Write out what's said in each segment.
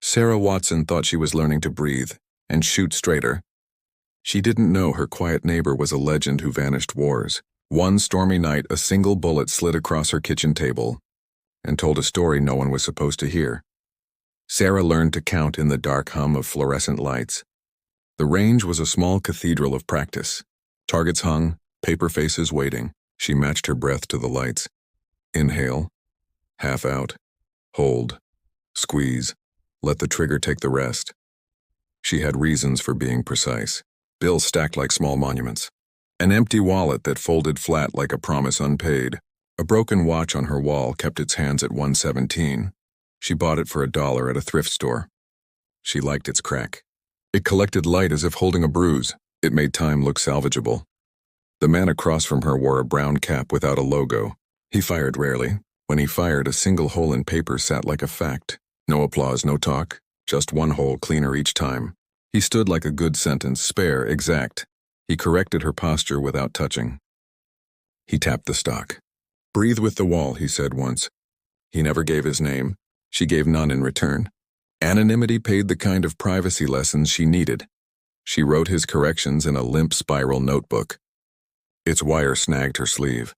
Sarah Watson thought she was learning to breathe and shoot straighter. She didn't know her quiet neighbor was a legend who vanished wars. One stormy night, a single bullet slid across her kitchen table and told a story no one was supposed to hear. Sarah learned to count in the dark hum of fluorescent lights. The range was a small cathedral of practice. Targets hung, paper faces waiting. She matched her breath to the lights. Inhale, half out, hold, squeeze, let the trigger take the rest. She had reasons for being precise. Bills stacked like small monuments. An empty wallet that folded flat like a promise unpaid. A broken watch on her wall kept its hands at 117. She bought it for $1 at a thrift store. She liked its crack. It collected light as if holding a bruise. It made time look salvageable. The man across from her wore a brown cap without a logo. He fired rarely. When he fired, a single hole in paper sat like a fact. No applause, no talk. Just one hole cleaner each time. He stood like a good sentence, spare, exact. He corrected her posture without touching. He tapped the stock. "Breathe with the wall," he said once. He never gave his name. She gave none in return. Anonymity paid the kind of privacy lessons she needed. She wrote his corrections in a limp spiral notebook. Its wire snagged her sleeve.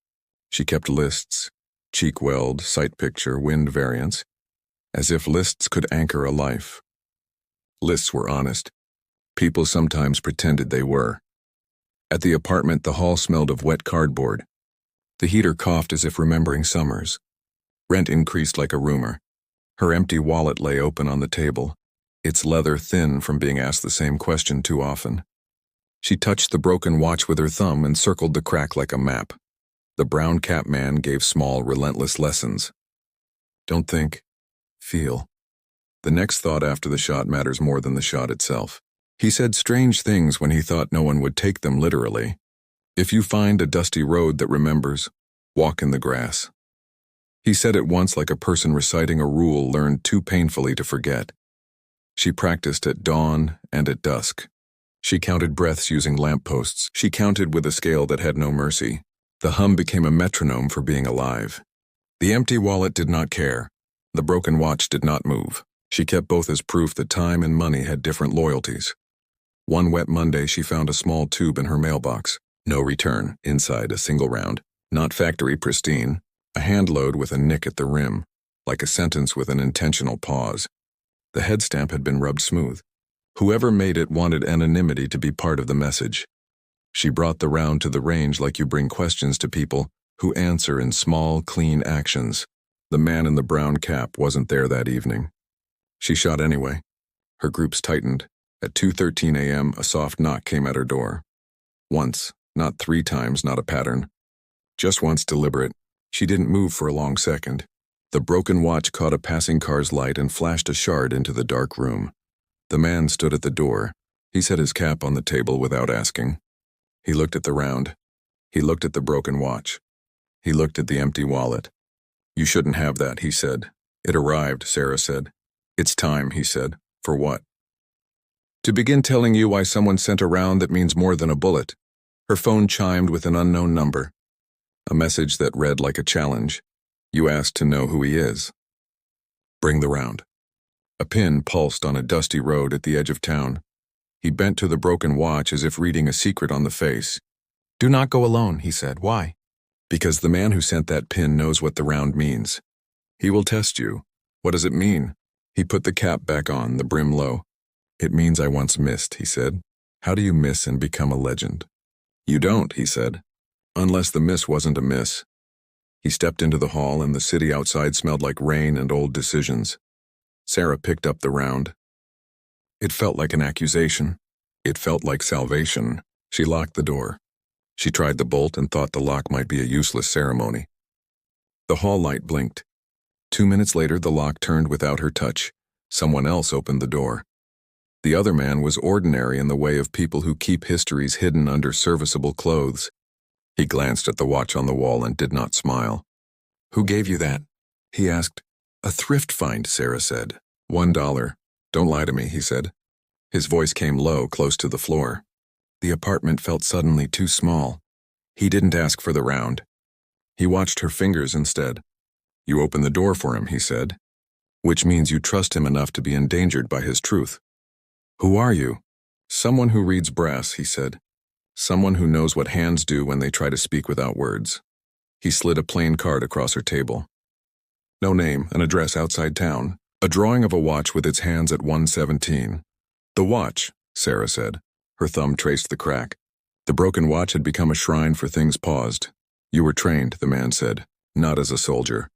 She kept lists, cheek weld, sight picture, wind variance, as if lists could anchor a life. Lists were honest. People sometimes pretended they were. At the apartment, the hall smelled of wet cardboard. The heater coughed as if remembering summers. Rent increased like a rumor. Her empty wallet lay open on the table, its leather thin from being asked the same question too often. She touched the broken watch with her thumb and circled the crack like a map. The brown cap man gave small, relentless lessons. Don't think, feel. The next thought after the shot matters more than the shot itself. He said strange things when he thought no one would take them literally. If you find a dusty road that remembers, walk in the grass. He said it once like a person reciting a rule learned too painfully to forget. She practiced at dawn and at dusk. She counted breaths using lampposts. She counted with a scale that had no mercy. The hum became a metronome for being alive. The empty wallet did not care. The broken watch did not move. She kept both as proof that time and money had different loyalties. One wet Monday, she found a small tube in her mailbox. No return. Inside, a single round. Not factory pristine. A hand load with a nick at the rim, like a sentence with an intentional pause. The head stamp had been rubbed smooth. Whoever made it wanted anonymity to be part of the message. She brought the round to the range like you bring questions to people who answer in small, clean actions. The man in the brown cap wasn't there that evening. She shot anyway. Her groups tightened. At 2:13 a.m., a soft knock came at her door. Once, not 3 times, not a pattern. Just once, deliberate. She didn't move for a long second. The broken watch caught a passing car's light and flashed a shard into the dark room. The man stood at the door. He set his cap on the table without asking. He looked at the round. He looked at the broken watch. He looked at the empty wallet. "You shouldn't have that," he said. "It arrived," Sarah said. "It's time," he said. "For what?" "To begin telling you why someone sent a round that means more than a bullet." Her phone chimed with an unknown number. A message that read like a challenge. "You asked to know who he is. Bring the round." A pin pulsed on a dusty road at the edge of town. He bent to the broken watch as if reading a secret on the face. "Do not go alone," he said. "Why?" "Because the man who sent that pin knows what the round means. He will test you." "What does it mean?" He put the cap back on, the brim low. "It means I once missed," he said. "How do you miss and become a legend?" "You don't," he said. "Unless the miss wasn't a miss." He stepped into the hall and the city outside smelled like rain and old decisions. Sarah picked up the round. It felt like an accusation. It felt like salvation. She locked the door. She tried the bolt and thought the lock might be a useless ceremony. The hall light blinked. 2 minutes later, the lock turned without her touch. Someone else opened the door. The other man was ordinary in the way of people who keep histories hidden under serviceable clothes. He glanced at the watch on the wall and did not smile. "Who gave you that?" he asked. "A thrift find," Sarah said. $1. "Don't lie to me," he said. His voice came low, close to the floor. The apartment felt suddenly too small. He didn't ask for the round. He watched her fingers instead. "You opened the door for him," he said. which means you trust him enough to be endangered by his truth. Who are you? Someone who reads brass, he said. Someone who knows what hands do when they try to speak without words. He slid a plain card across her table. No name, an address outside town, a drawing of a watch with its hands at 1:17. The watch, Sarah said. Her thumb traced the crack. The broken watch had become a shrine for things paused. You were trained, the man said, not as a soldier.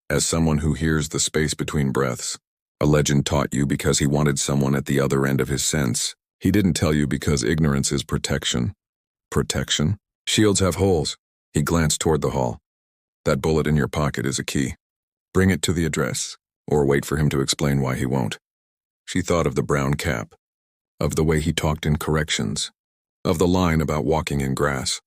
As someone who hears the space between breaths. A legend taught you because he wanted someone at the other end of his sense. He didn't tell you because ignorance is protection. Protection? Shields have holes. He glanced toward the hall. That bullet in your pocket is a key. Bring it to the address, or wait for him to explain why he won't. She thought of the brown cap, of the way he talked in corrections, of the line about walking in grass.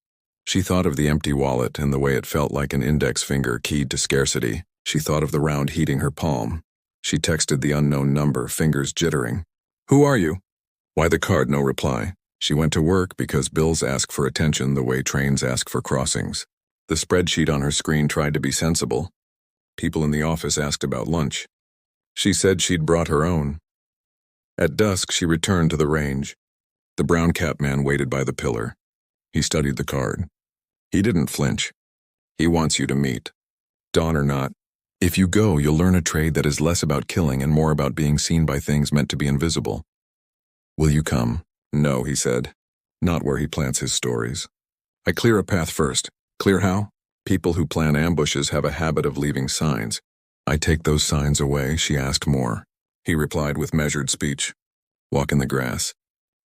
She thought of the empty wallet and the way it felt like an index finger keyed to scarcity. She thought of the round heating her palm. She texted the unknown number, fingers jittering. Who are you? Why the card, no reply. She went to work because bills ask for attention the way trains ask for crossings. The spreadsheet on her screen tried to be sensible. People in the office asked about lunch. She said she'd brought her own. At dusk, she returned to the range. The brown cap man waited by the pillar. He studied the card. He didn't flinch. He wants you to meet. Dawn or not. If you go, you'll learn a trade that is less about killing and more about being seen by things meant to be invisible. Will you come? No, he said. Not where he plants his stories. I clear a path first. Clear how? People who plan ambushes have a habit of leaving signs. I take those signs away, she asked more. He replied with measured speech. Walk in the grass.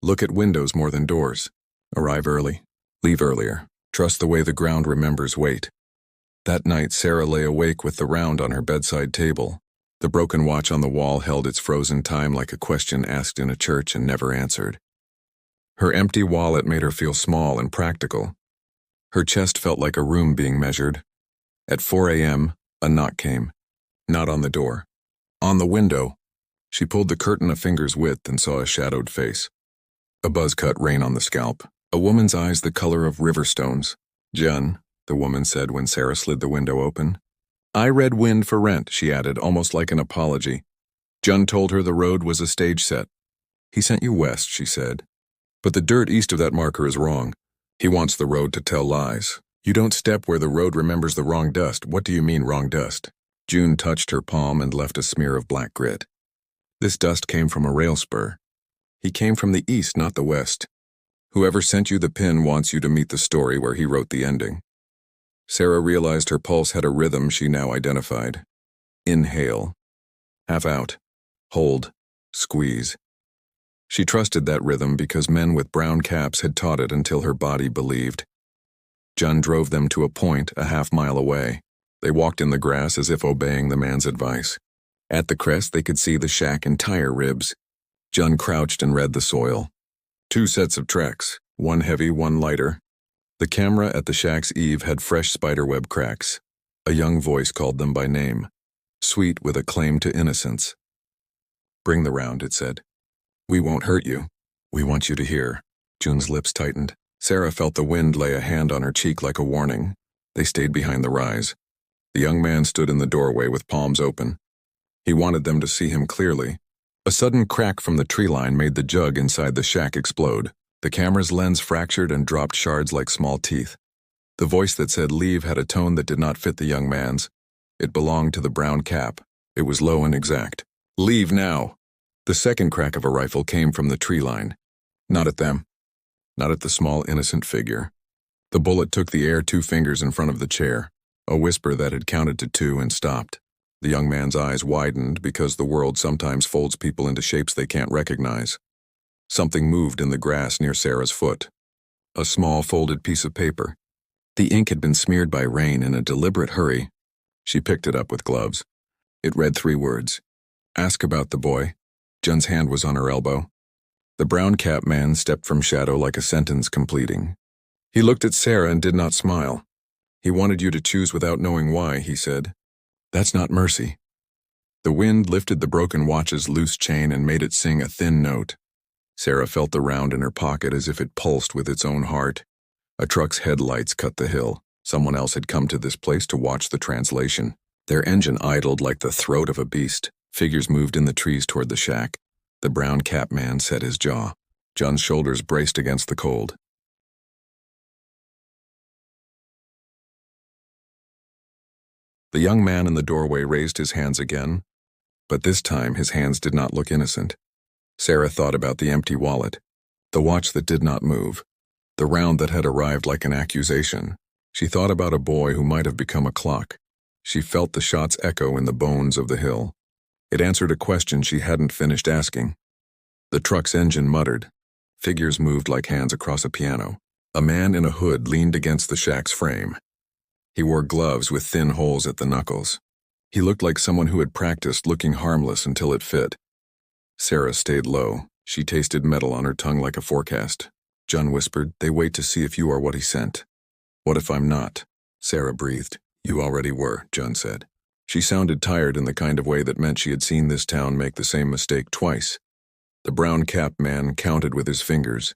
Look at windows more than doors. Arrive early. Leave earlier. Trust the way the ground remembers wait. That night, Sarah lay awake with the round on her bedside table. The broken watch on the wall held its frozen time like a question asked in a church and never answered. Her empty wallet made her feel small and practical. Her chest felt like a room being measured. At 4 a.m., a knock came. Not on the door. On the window. She pulled the curtain a finger's width and saw a shadowed face. A buzz cut rain on the scalp. A woman's eyes the color of river stones. Jen, the woman said when Sarah slid the window open. I read Wind for Rent, she added, almost like an apology. Jun told her the road was a stage set. He sent you west, she said. But the dirt east of that marker is wrong. He wants the road to tell lies. You don't step where the road remembers the wrong dust. What do you mean, wrong dust? June touched her palm and left a smear of black grit. This dust came from a rail spur. He came from the east, not the west. Whoever sent you the pin wants you to meet the story where he wrote the ending. Sarah realized her pulse had a rhythm she now identified. Inhale. Half out. Hold. Squeeze. She trusted that rhythm because men with brown caps had taught it until her body believed. Jun drove them to a point a half-mile away. They walked in the grass as if obeying the man's advice. At the crest, they could see the shack and tire ribs. Jun crouched and read the soil. 2 sets of tracks, one heavy, one lighter. The camera at the shack's eave had fresh spiderweb cracks. A young voice called them by name, sweet with a claim to innocence. Bring the round, it said. We won't hurt you. We want you to hear. June's lips tightened. Sarah felt the wind lay a hand on her cheek like a warning. They stayed behind the rise. The young man stood in the doorway with palms open. He wanted them to see him clearly. A sudden crack from the tree line made the jug inside the shack explode. The camera's lens fractured and dropped shards like small teeth. The voice that said leave had a tone that did not fit the young man's. It belonged to the brown cap. It was low and exact. Leave now. The second crack of a rifle came from the tree line. Not at them. Not at the small, innocent figure. The bullet took the air 2 fingers in front of the chair, a whisper that had counted to 2 and stopped. The young man's eyes widened because the world sometimes folds people into shapes they can't recognize. Something moved in the grass near Sarah's foot. A small folded piece of paper. The ink had been smeared by rain in a deliberate hurry. She picked it up with gloves. It read 3 words. Ask about the boy. Jun's hand was on her elbow. The brown cap man stepped from shadow like a sentence completing. He looked at Sarah and did not smile. He wanted you to choose without knowing why, he said. That's not mercy. The wind lifted the broken watch's loose chain and made it sing a thin note. Sarah felt the round in her pocket as if it pulsed with its own heart. A truck's headlights cut the hill. Someone else had come to this place to watch the translation. Their engine idled like the throat of a beast. Figures moved in the trees toward the shack. The brown cap man set his jaw. John's shoulders braced against the cold. The young man in the doorway raised his hands again, but this time his hands did not look innocent. Sarah thought about the empty wallet, the watch that did not move, the round that had arrived like an accusation. She thought about a boy who might have become a clock. She felt the shots echo in the bones of the hill. It answered a question she hadn't finished asking. The truck's engine muttered. Figures moved like hands across a piano. A man in a hood leaned against the shack's frame. He wore gloves with thin holes at the knuckles. He looked like someone who had practiced looking harmless until it fit. Sarah stayed low. She tasted metal on her tongue like a forecast. John whispered, "They wait to see if you are what he sent." "What if I'm not?" Sarah breathed. "You already were," John said. She sounded tired in the kind of way that meant she had seen this town make the same mistake twice. The brown-capped man counted with his fingers.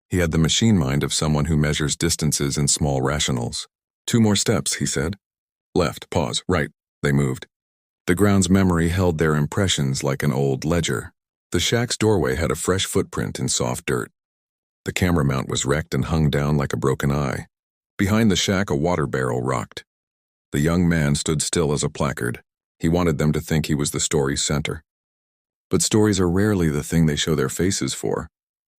He had the machine mind of someone who measures distances in small rationals. "2 more steps," he said. "Left, pause, right." They moved. The ground's memory held their impressions like an old ledger. The shack's doorway had a fresh footprint in soft dirt. The camera mount was wrecked and hung down like a broken eye. Behind the shack, a water barrel rocked. The young man stood still as a placard. He wanted them to think he was the story's center. But stories are rarely the thing they show their faces for.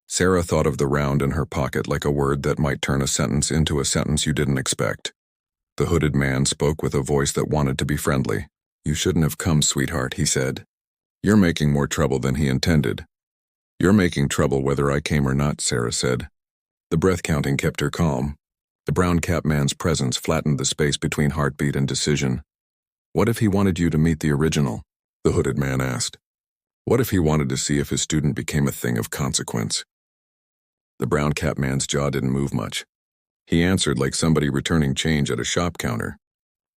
Sarah thought of the round in her pocket like a word that might turn a sentence into a sentence you didn't expect. The hooded man spoke with a voice that wanted to be friendly. "You shouldn't have come, sweetheart," he said. "You're making more trouble than he intended." "You're making trouble whether I came or not," Sarah said. The breath counting kept her calm. The brown-capped man's presence flattened the space between heartbeat and decision. "What if he wanted you to meet the original?" the hooded man asked. "What if he wanted to see if his student became a thing of consequence?" The brown-capped man's jaw didn't move much. He answered like somebody returning change at a shop counter.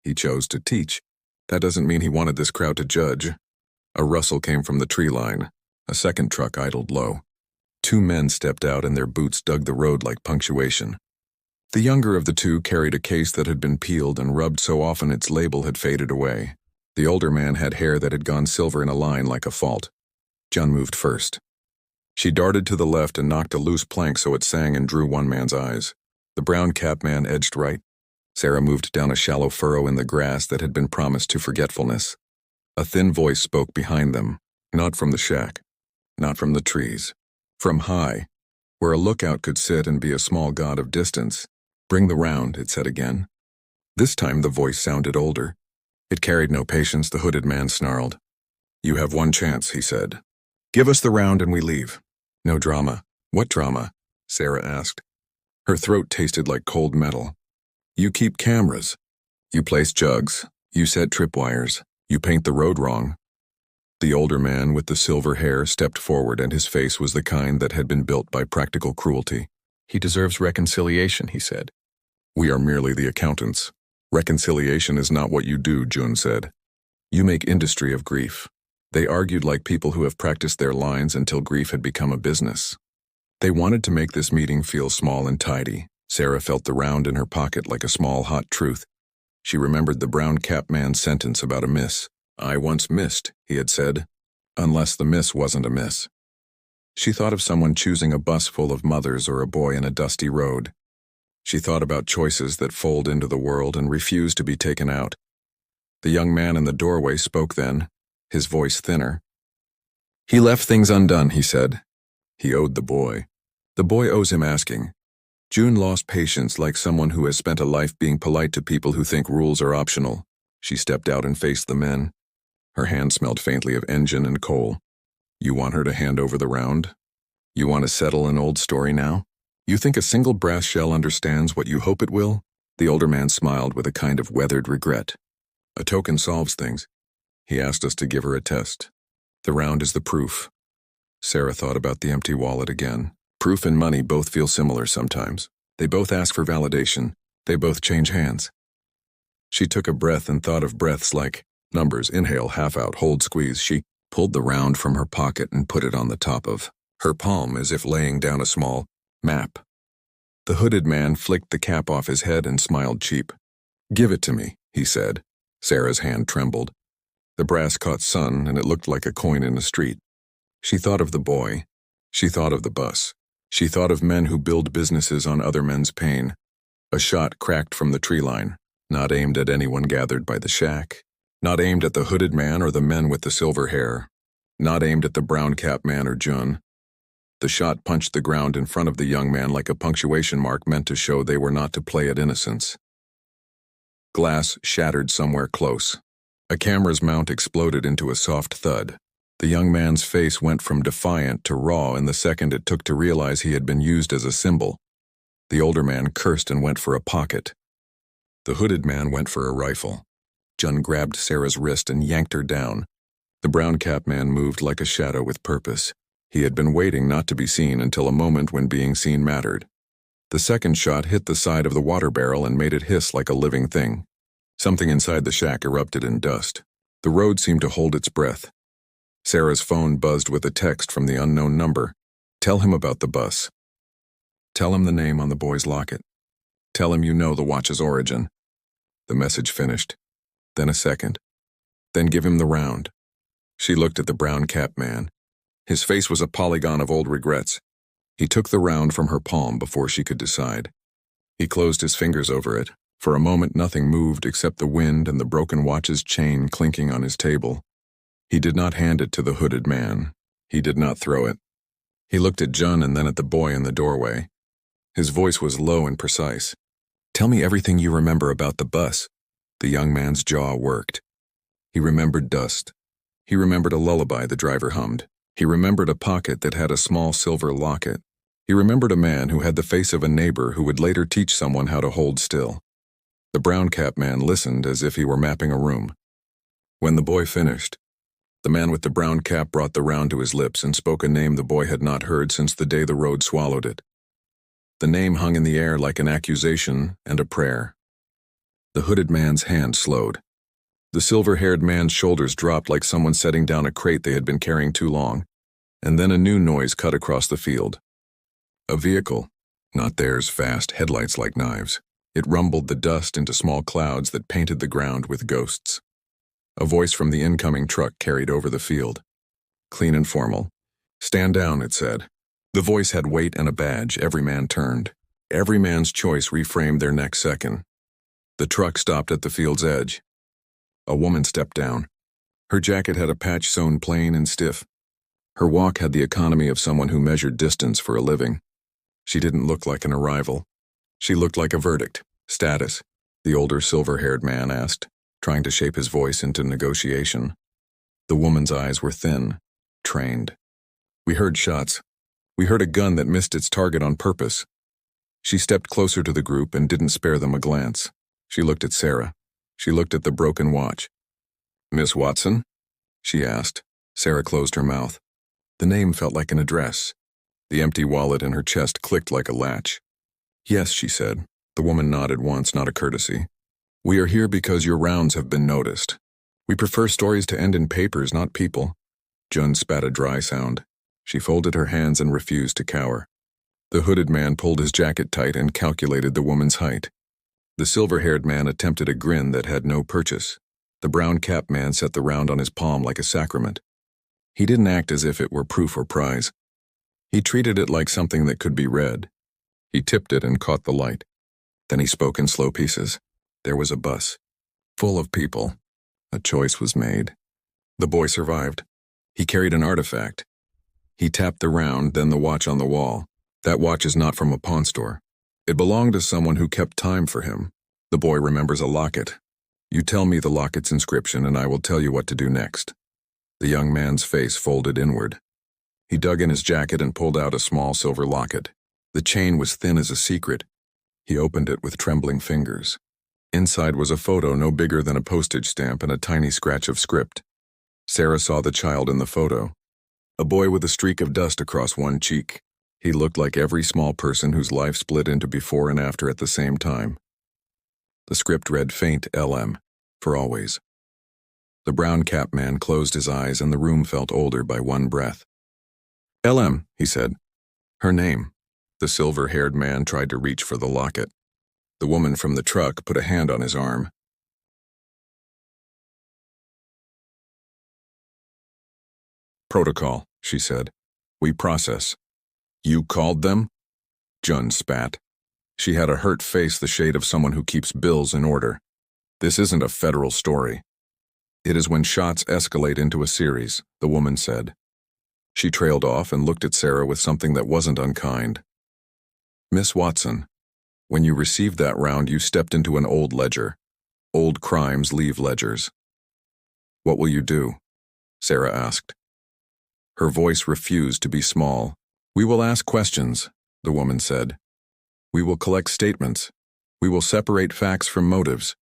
"He chose to teach. That doesn't mean he wanted this crowd to judge." A rustle came from the tree line. A second truck idled low. 2 men stepped out and their boots dug the road like punctuation. The younger of the 2 carried a case that had been peeled and rubbed so often its label had faded away. The older man had hair that had gone silver in a line like a fault. John moved first. She darted to the left and knocked a loose plank so it sang and drew one man's eyes. The brown-capped man edged right. Sarah moved down a shallow furrow in the grass that had been promised to forgetfulness. A thin voice spoke behind them, not from the shack, not from the trees, from high, where a lookout could sit and be a small god of distance. "Bring the round," it said again. This time the voice sounded older. It carried no patience, the hooded man snarled. "You have 1 chance," he said. "Give us the round and we leave." "No drama." "What drama?" Sarah asked. Her throat tasted like cold metal. "You keep cameras. You place jugs. You set tripwires. You paint the road wrong." The older man with the silver hair stepped forward and his face was the kind that had been built by practical cruelty. "He deserves reconciliation," he said. "We are merely the accountants. Reconciliation is not what you do," June said. "You make industry of grief." They argued like people who have practiced their lines until grief had become a business. They wanted to make this meeting feel small and tidy. Sarah felt the round in her pocket like a small hot truth. She remembered the brown-capped man's sentence about a miss. "I once missed," he had said, unless the miss wasn't a miss. She thought of someone choosing a bus full of mothers or a boy in a dusty road. She thought about choices that fold into the world and refuse to be taken out. The young man in the doorway spoke then, his voice thinner. "He left things undone," he said. He owed the boy. The boy owes him asking. June lost patience like someone who has spent a life being polite to people who think rules are optional. She stepped out and faced the men. Her hand smelled faintly of engine and coal. "You want her to hand over the round? You want to settle an old story now? You think a single brass shell understands what you hope it will?" The older man smiled with a kind of weathered regret. "A token solves things. He asked us to give her a test. The round is the proof." Sarah thought about the empty wallet again. Proof and money both feel similar sometimes. They both ask for validation. They both change hands. She took a breath and thought of breaths like numbers, inhale, half out, hold, squeeze. She pulled the round from her pocket and put it on the top of her palm as if laying down a small map. The hooded man flicked the cap off his head and smiled cheap. "Give it to me," he said. Sarah's hand trembled. The brass caught sun, and it looked like a coin in the street. She thought of the boy. She thought of the bus. She thought of men who build businesses on other men's pain. A shot cracked from the tree line, not aimed at anyone gathered by the shack, not aimed at the hooded man or the men with the silver hair, not aimed at the brown-cap man or Jun. The shot punched the ground in front of the young man like a punctuation mark meant to show they were not to play at innocence. Glass shattered somewhere close. A camera's mount exploded into a soft thud. The young man's face went from defiant to raw in the second it took to realize he had been used as a symbol. The older man cursed and went for a pocket. The hooded man went for a rifle. Jun grabbed Sarah's wrist and yanked her down. The brown-cap man moved like a shadow with purpose. He had been waiting not to be seen until a moment when being seen mattered. The second shot hit the side of the water barrel and made it hiss like a living thing. Something inside the shack erupted in dust. The road seemed to hold its breath. Sarah's phone buzzed with a text from the unknown number. Tell him about the bus. Tell him the name on the boy's locket. Tell him you know the watch's origin. The message finished. Then a second. Then give him the round. She looked at the brown-cap man. His face was a polygon of old regrets. He took the round from her palm before she could decide. He closed his fingers over it. For a moment nothing moved except the wind and the broken watch's chain clinking on his table. He did not hand it to the hooded man. He did not throw it. He looked at Jun and then at the boy in the doorway. His voice was low and precise. Tell me everything you remember about the bus. The young man's jaw worked. He remembered dust. He remembered a lullaby the driver hummed. He remembered a pocket that had a small silver locket. He remembered a man who had the face of a neighbor who would later teach someone how to hold still. The brown-cap man listened as if he were mapping a room. When the boy finished, the man with the brown cap brought the round to his lips and spoke a name the boy had not heard since the day the road swallowed it. The name hung in the air like an accusation and a prayer. The hooded man's hand slowed. The silver-haired man's shoulders dropped like someone setting down a crate they had been carrying too long, and then a new noise cut across the field. A vehicle, not theirs, fast, headlights like knives. It rumbled the dust into small clouds that painted the ground with ghosts. A voice from the incoming truck carried over the field. Clean and formal. Stand down, it said. The voice had weight and a badge. Every man turned. Every man's choice reframed their next second. The truck stopped at the field's edge. A woman stepped down. Her jacket had a patch sewn plain and stiff. Her walk had the economy of someone who measured distance for a living. She didn't look like an arrival. She looked like a verdict. Status, the older silver-haired man asked, trying to shape his voice into negotiation. The woman's eyes were thin, trained. We heard shots. We heard a gun that missed its target on purpose. She stepped closer to the group and didn't spare them a glance. She looked at Sarah. She looked at the broken watch. Miss Watson? She asked. Sarah closed her mouth. The name felt like an address. The empty wallet in her chest clicked like a latch. Yes, she said. The woman nodded once, not a courtesy. We are here because your rounds have been noticed. We prefer stories to end in papers, not people. Jun spat a dry sound. She folded her hands and refused to cower. The hooded man pulled his jacket tight and calculated the woman's height. The silver-haired man attempted a grin that had no purchase. The brown-capped man set the round on his palm like a sacrament. He didn't act as if it were proof or prize. He treated it like something that could be read. He tipped it and caught the light. Then he spoke in slow pieces. There was a bus, full of people. A choice was made. The boy survived. He carried an artifact. He tapped the round, then the watch on the wall. That watch is not from a pawn store. It belonged to someone who kept time for him. The boy remembers a locket. You tell me the locket's inscription and I will tell you what to do next. The young man's face folded inward. He dug in his jacket and pulled out a small silver locket. The chain was thin as a secret. He opened it with trembling fingers. Inside was a photo no bigger than a postage stamp and a tiny scratch of script. Sarah saw the child in the photo. A boy with a streak of dust across one cheek. He looked like every small person whose life split into before and after at the same time. The script read faint LM, for always. The brown-capped man closed his eyes and the room felt older by one breath. LM, he said. Her name. The silver-haired man tried to reach for the locket. The woman from the truck put a hand on his arm. Protocol, she said. We process. You called them? Jun spat. She had a hurt face the shade of someone who keeps bills in order. This isn't a federal story. It is when shots escalate into a series, the woman said. She trailed off and looked at Sarah with something that wasn't unkind. Miss Watson, when you received that round, you stepped into an old ledger. Old crimes leave ledgers. What will you do? Sarah asked. Her voice refused to be small. We will ask questions, the woman said. We will collect statements. We will separate facts from motives.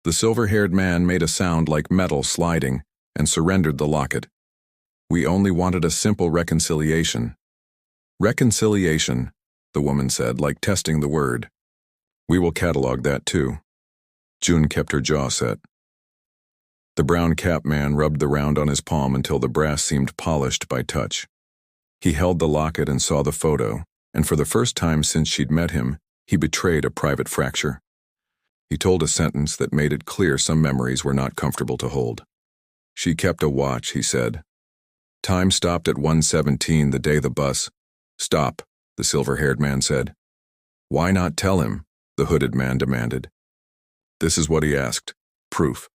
The silver-haired man made a sound like metal sliding and surrendered the locket. We only wanted a simple reconciliation. Reconciliation, the woman said, like testing the word. We will catalog that too. June kept her jaw set. The brown cap man rubbed the round on his palm until the brass seemed polished by touch. He held the locket and saw the photo, and for the first time since she'd met him, he betrayed a private fracture. He told a sentence that made it clear some memories were not comfortable to hold. She kept a watch, he said. Time stopped at 1:17 the day the bus. Stop, the silver-haired man said. Why not tell him? The hooded man demanded. This is what he asked. Proof.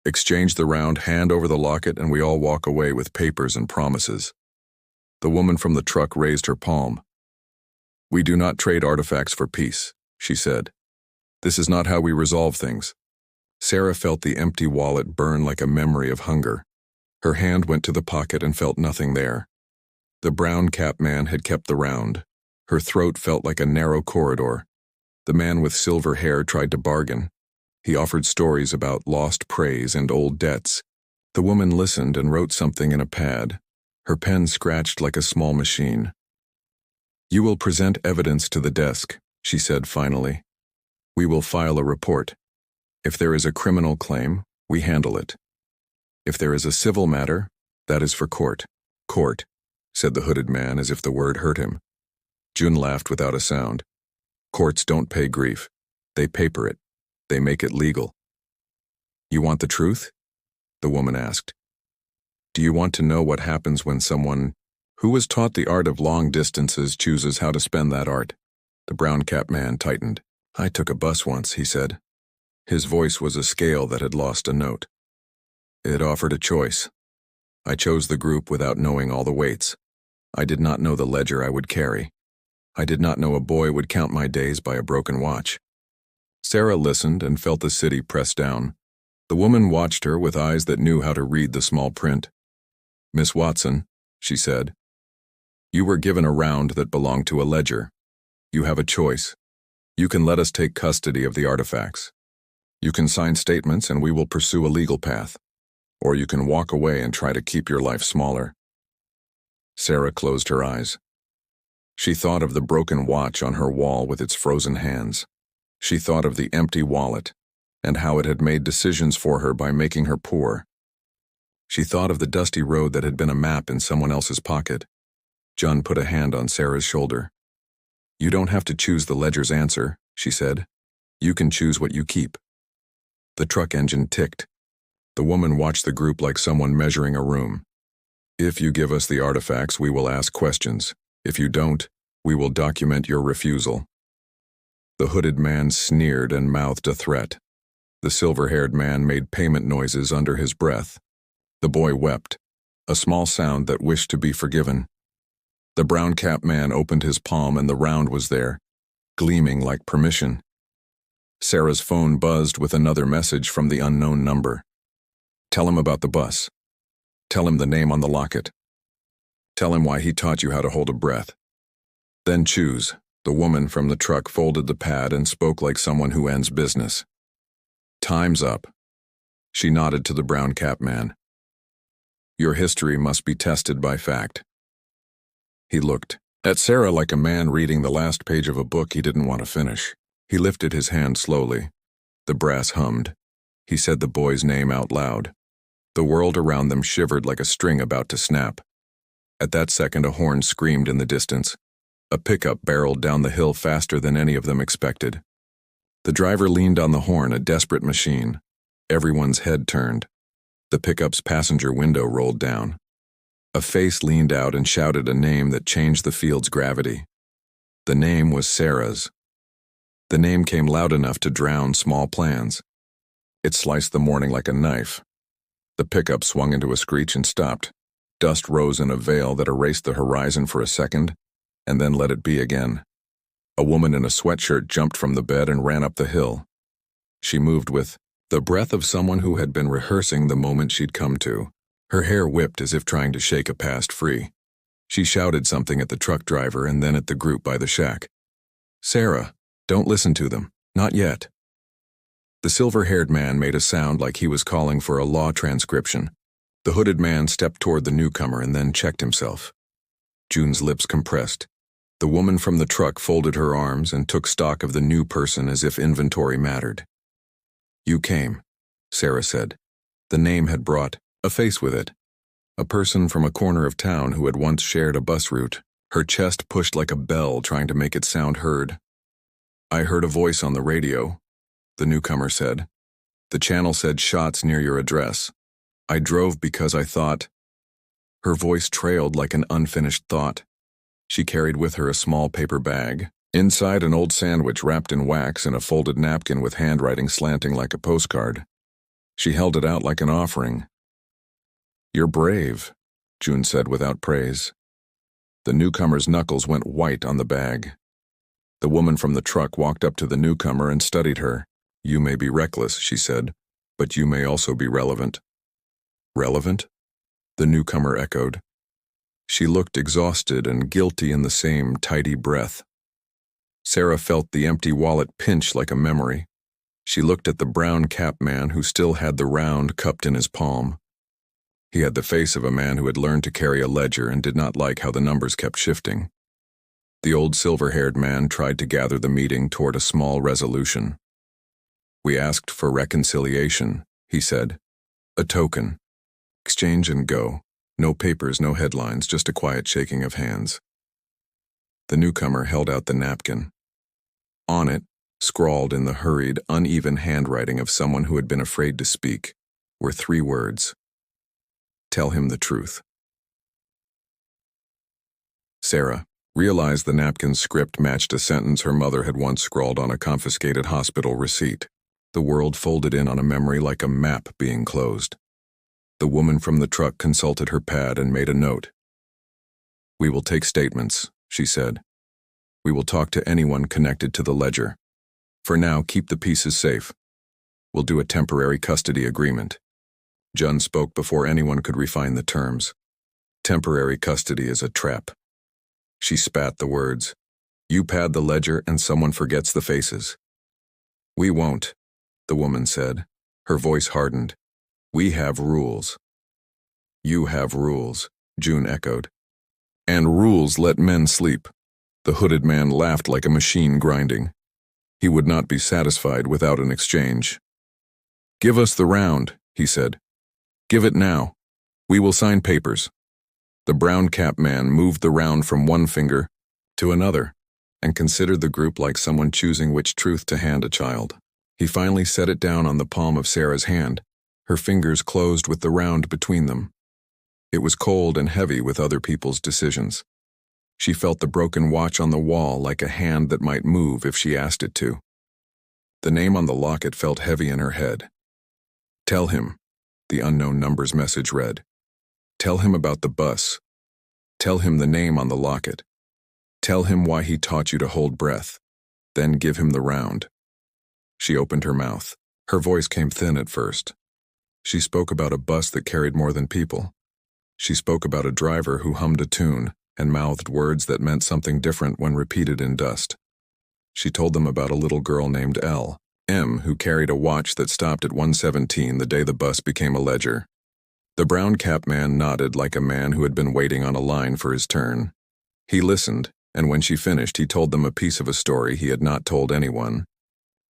Exchange the round, hand over the locket, and we all walk away with papers and promises. The woman from the truck raised her palm. We do not trade artifacts for peace, she said. This is not how we resolve things. Sarah felt the empty wallet burn like a memory of hunger. Her hand went to the pocket and felt nothing there. The brown cap man had kept the round. Her throat felt like a narrow corridor. The man with silver hair tried to bargain. He offered stories about lost praise and old debts. The woman listened and wrote something in a pad. Her pen scratched like a small machine. You will present evidence to the desk, she said finally. We will file a report. If there is a criminal claim, we handle it. If there is a civil matter, that is for court. Court, said the hooded man as if the word hurt him. June laughed without a sound. Courts don't pay grief. They paper it. They make it legal. You want the truth? The woman asked. Do you want to know what happens when someone who was taught the art of long distances chooses how to spend that art? The brown cap man tightened. I took a bus once, he said. His voice was a scale that had lost a note. It offered a choice. I chose the group without knowing all the weights. I did not know the ledger I would carry. I did not know a boy would count my days by a broken watch. Sarah listened and felt the city press down. The woman watched her with eyes that knew how to read the small print. Miss Watson, she said, you were given a round that belonged to a ledger. You have a choice. You can let us take custody of the artifacts. You can sign statements and we will pursue a legal path. Or you can walk away and try to keep your life smaller. Sarah closed her eyes. She thought of the broken watch on her wall with its frozen hands. She thought of the empty wallet and how it had made decisions for her by making her poor. She thought of the dusty road that had been a map in someone else's pocket. Jun put a hand on Sarah's shoulder. You don't have to choose the ledger's answer, she said. You can choose what you keep. The truck engine ticked. The woman watched the group like someone measuring a room. If you give us the artifacts, we will ask questions. If you don't, we will document your refusal. The hooded man sneered and mouthed a threat. The silver-haired man made payment noises under his breath. The boy wept, a small sound that wished to be forgiven. The brown cap man opened his palm and the round was there, gleaming like permission. Sarah's phone buzzed with another message from the unknown number. Tell him about the bus. Tell him the name on the locket. Tell him why he taught you how to hold a breath. Then choose. The woman from the truck folded the pad and spoke like someone who ends business. Time's up. She nodded to the brown cap man. Your history must be tested by fact. He looked at Sarah like a man reading the last page of a book he didn't want to finish. He lifted his hand slowly. The brass hummed. He said the boy's name out loud. The world around them shivered like a string about to snap. At that second, a horn screamed in the distance. A pickup barreled down the hill faster than any of them expected. The driver leaned on the horn, a desperate machine. Everyone's head turned. The pickup's passenger window rolled down. A face leaned out and shouted a name that changed the field's gravity. The name was Sarah's. The name came loud enough to drown small plans. It sliced the morning like a knife. The pickup swung into a screech and stopped. Dust rose in a veil that erased the horizon for a second, and then let it be again. A woman in a sweatshirt jumped from the bed and ran up the hill. She moved with the breath of someone who had been rehearsing the moment she'd come to. Her hair whipped as if trying to shake a past free. She shouted something at the truck driver and then at the group by the shack. "Sarah, don't listen to them. Not yet." The silver-haired man made a sound like he was calling for a law transcription. The hooded man stepped toward the newcomer and then checked himself. June's lips compressed. The woman from the truck folded her arms and took stock of the new person as if inventory mattered. "You came," Sarah said. The name had brought a face with it. A person from a corner of town who had once shared a bus route. Her chest pushed like a bell trying to make it sound heard. "I heard a voice on the radio," the newcomer said. "The channel said shots near your address. I drove because I thought—" Her voice trailed like an unfinished thought. She carried with her a small paper bag. Inside, an old sandwich wrapped in wax and a folded napkin with handwriting slanting like a postcard. She held it out like an offering. "You're brave," June said without praise. The newcomer's knuckles went white on the bag. The woman from the truck walked up to the newcomer and studied her. "You may be reckless," she said, "but you may also be relevant." "Relevant?" the newcomer echoed. She looked exhausted and guilty in the same tidy breath. Sarah felt the empty wallet pinch like a memory. She looked at the brown cap man who still had the round cupped in his palm. He had the face of a man who had learned to carry a ledger and did not like how the numbers kept shifting. The old silver-haired man tried to gather the meeting toward a small resolution. "We asked for reconciliation," he said. "A token. Exchange and go. No papers, no headlines, just a quiet shaking of hands." The newcomer held out the napkin. On it, scrawled in the hurried, uneven handwriting of someone who had been afraid to speak, were 3 words. "Tell him the truth." Sarah realized the napkin's script matched a sentence her mother had once scrawled on a confiscated hospital receipt. The world folded in on a memory like a map being closed. The woman from the truck consulted her pad and made a note. "We will take statements," she said. "We will talk to anyone connected to the ledger. For now, keep the pieces safe. We'll do a temporary custody agreement." Jun spoke before anyone could refine the terms. "Temporary custody is a trap." She spat the words. "You pad the ledger and someone forgets the faces." "We won't," the woman said. Her voice hardened. "We have rules." "You have rules," June echoed. "And rules let men sleep." The hooded man laughed like a machine grinding. He would not be satisfied without an exchange. "Give us the round," he said. "Give it now. We will sign papers." The brown cap man moved the round from one finger to another and considered the group like someone choosing which truth to hand a child. He finally set it down on the palm of Sarah's hand. Her fingers closed with the round between them. It was cold and heavy with other people's decisions. She felt the broken watch on the wall like a hand that might move if she asked it to. The name on the locket felt heavy in her head. "Tell him," the unknown numbers message read. "Tell him about the bus. Tell him the name on the locket. Tell him why he taught you to hold breath. Then give him the round." She opened her mouth. Her voice came thin at first. She spoke about a bus that carried more than people. She spoke about a driver who hummed a tune and mouthed words that meant something different when repeated in dust. She told them about a little girl named M, who carried a watch that stopped at 1:17 the day the bus became a ledger. The brown cap man nodded like a man who had been waiting on a line for his turn. He listened, and when she finished, he told them a piece of a story he had not told anyone.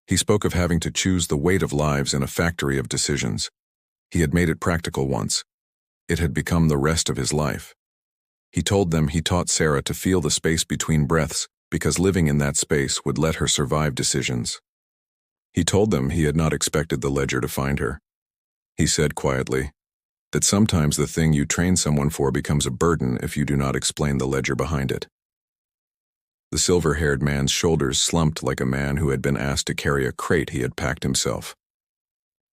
He spoke of having to choose the weight of lives in a factory of decisions. He had made it practical once. It had become the rest of his life. He told them he taught Sarah to feel the space between breaths because living in that space would let her survive decisions. He told them he had not expected the ledger to find her. He said quietly, that sometimes the thing you train someone for becomes a burden if you do not explain the ledger behind it. The silver-haired man's shoulders slumped like a man who had been asked to carry a crate he had packed himself.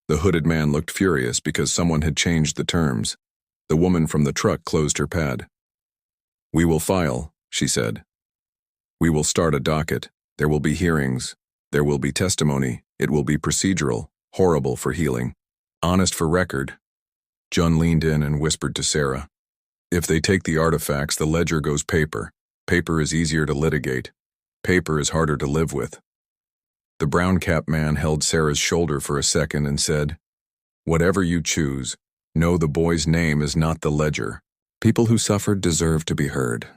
The hooded man looked furious because someone had changed the terms. The woman from the truck closed her pad. "We will file," she said. "We will start a docket. There will be hearings. There will be testimony. It will be procedural, horrible for healing, honest for record." John leaned in and whispered to Sarah, "If they take the artifacts, the ledger goes paper. Paper is easier to litigate. Paper is harder to live with." The brown-capped man held Sarah's shoulder for a second and said, "Whatever you choose, know the boy's name is not the ledger. People who suffered deserve to be heard."